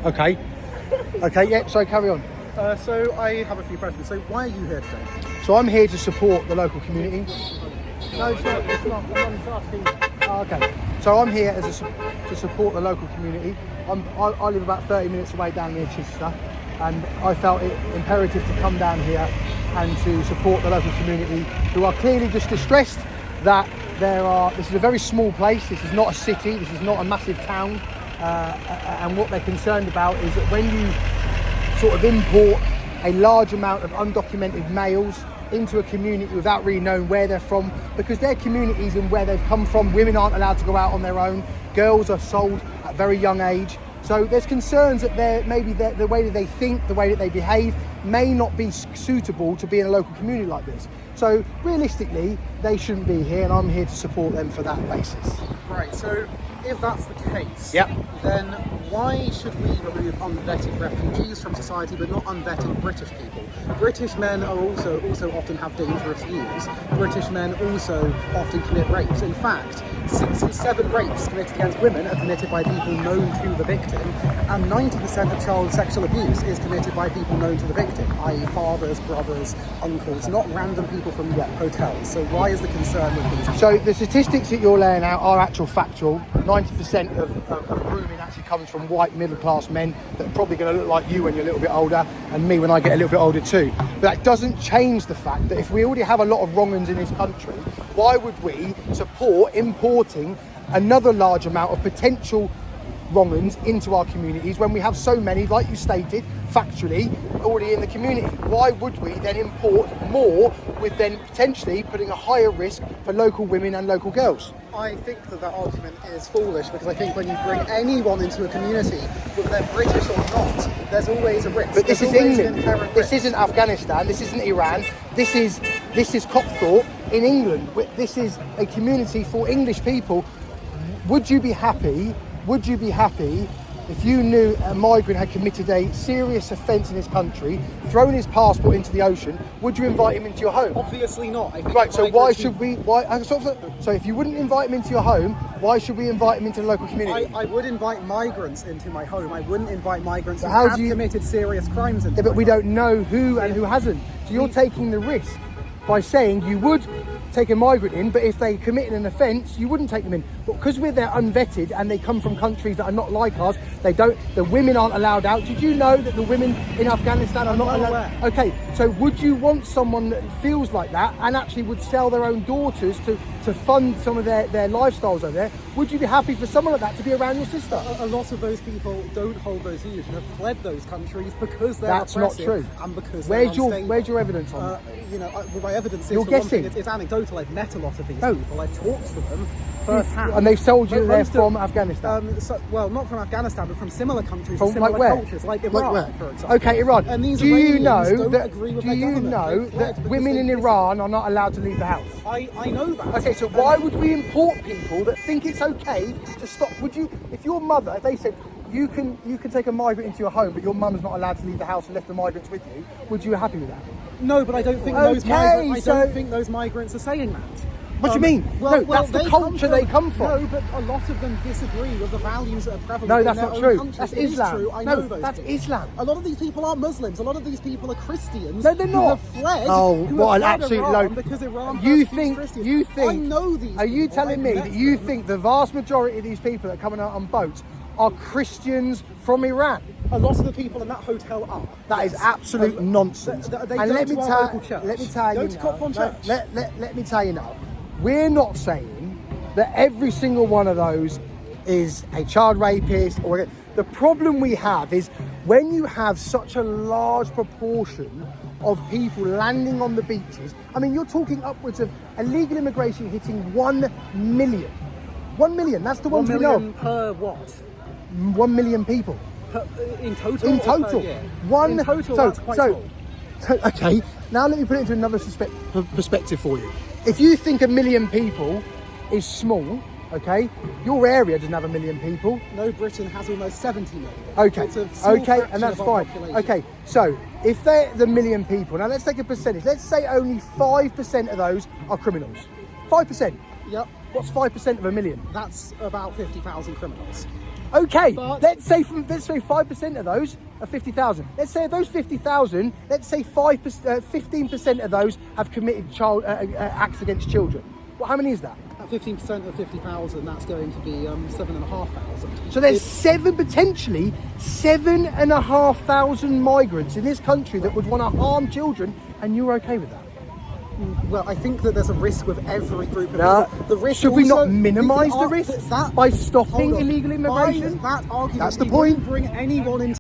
Okay. Okay, yeah, so carry on. So I have a few questions. So why are you here today? So I'm here to support the local community. No, it's not. I'm not asking. Oh, okay. So I'm here to support the local community. I live about 30 minutes away down near Chichester, and I felt it imperative to come down here and to support the local community who are clearly just distressed that this is a very small place. This is not a city. This is not a massive town. And what they're concerned about is that when you sort of import a large amount of undocumented males into a community without really knowing where they're from, because their communities and where they've come from, women aren't allowed to go out on their own, girls are sold at a very young age. So there's concerns that the way that they think, the way that they behave may not be suitable to be in a local community like this. So realistically, they shouldn't be here, and I'm here to support them for that basis. Right, so if that's the case, Yep. then why should we remove unvetted refugees from society but not unvetted British people? British men are also often have dangerous views. British men also often commit rapes. In fact, 6 in 7 rapes committed against women are committed by people known to the victim, and 90% of child sexual abuse is committed by people known to the victim, i.e. fathers, brothers, uncles, not random people from hotels. So why is the concern with these? So the statistics that you're laying out are actual factual. 90% of grooming actually comes from white middle-class men that are probably going to look like you when you're a little bit older, and me when I get a little bit older too. But that doesn't change the fact that if we already have a lot of wrong-uns in this country, why would we support importing another large amount of potential wrong-uns into our communities when we have so many, like you stated, factually, already in the community? Why would we then import more, with then potentially putting a higher risk for local women and local girls? I think that argument is foolish, because I think when you bring anyone into a community, whether they're British or not, there's always a risk. But this There's is always an England. inherent This risk. isn't Afghanistan. This isn't Iran. This is Cockthorpe in England. This is a community for English people. Would you be happy if you knew a migrant had committed a serious offence in this country, thrown his passport into the ocean? Would you invite him into your home? Obviously not. I think Right, so why should we? So if you wouldn't invite him into your home, why should we invite him into the local community? I would invite migrants into my home. I wouldn't invite migrants who how have do you- committed serious crimes into Yeah, but my we home. don't know who and who hasn't. So you're taking the risk by saying you would take a migrant in, but if they committed an offence, you wouldn't take them in. But because they're unvetted and they come from countries that are not like ours, the women aren't allowed out. Did you know that the women in Afghanistan are not well allowed? aware. Okay, so would you want someone that feels like that and actually would sell their own daughters to fund some of their lifestyles over there? Would you be happy for someone like that to be around your sister? A lot of those people don't hold those views and have fled those countries because they're That's not oppressive true. and because Where's they're unstable. your evidence on that? My evidence is, You're for one guessing. thing, it's anecdotal. I've met a lot of these No. people. I've talked to them firsthand. And they've told you But they're most of- from Afghanistan? Not from Afghanistan, but from similar countries, From and similar like where? cultures, like Like Iran, where? for example. Okay, Iran. And these do you Iranians know don't that? agree with Do their you government. know They fled that because women they in disagree. Iran are not allowed to leave the house? I know that. Okay, so why would we import people that think it's okay to stop? Would you, if your mother, if they said you can take a migrant into your home, but your mum's not allowed to leave the house and left the migrants with you, would you be happy with that? No, but I don't think Okay, don't think those migrants are saying that. What do you mean? No, that's the culture they come from. No, but a lot of them disagree with the values that are prevalent No, in that's their not own true. countries. That's It is Islam. true. I No, know those that's people. Islam. A lot of these people are Muslims. A lot of these people are Christians. No, they're who not. have fled. Oh, who what an have fled absolute Iran load! because Iran You persecutes Christians. think? I know these. Are you people. telling I've me met that you them. think the vast majority of these people that are coming out on boats are Christians from Iran? A lot of the people in that hotel are? That is absolute nonsense. They and go let me to our tell local church. let me tell Go you to now. Copthorne Church. Let me tell you now. We're not saying that every single one of those is a child rapist or the problem we have is when you have such a large proportion of people landing on the beaches. I mean, you're talking upwards of illegal immigration hitting 1 million. 1 million, that's the 1 ones we know. million per what? 1 million people. In total? In or per total. year? One, In total, that's quite small. Okay, now let me put it into another perspective for you. If you think 1 million people is small, okay, your area doesn't have 1 million people. No, Britain has almost 70 million. Okay, It's a small okay, fraction and that's of our fine. population. Okay, so if they're the 1 million people, now let's take a percentage. Let's say only 5% of those are criminals. 5%. Yep, What's 5% of 1 million? that's about 50,000 criminals. Okay, But- let's say 5% of those are 50,000. Let's say of those 50,000, let's say 15% of those have committed child acts against children. Well, how many is that? At 15% of 50,000, that's going to be 7,500. So there's potentially 7,500 migrants in this country that would want to harm children, and you're okay with that? Well, I think that there's a risk with every group of No. people. The risk Should we also- not minimise the that- risks that- by stopping hold on. illegal By immigration? that argument, That's the we point. wouldn't bring anyone into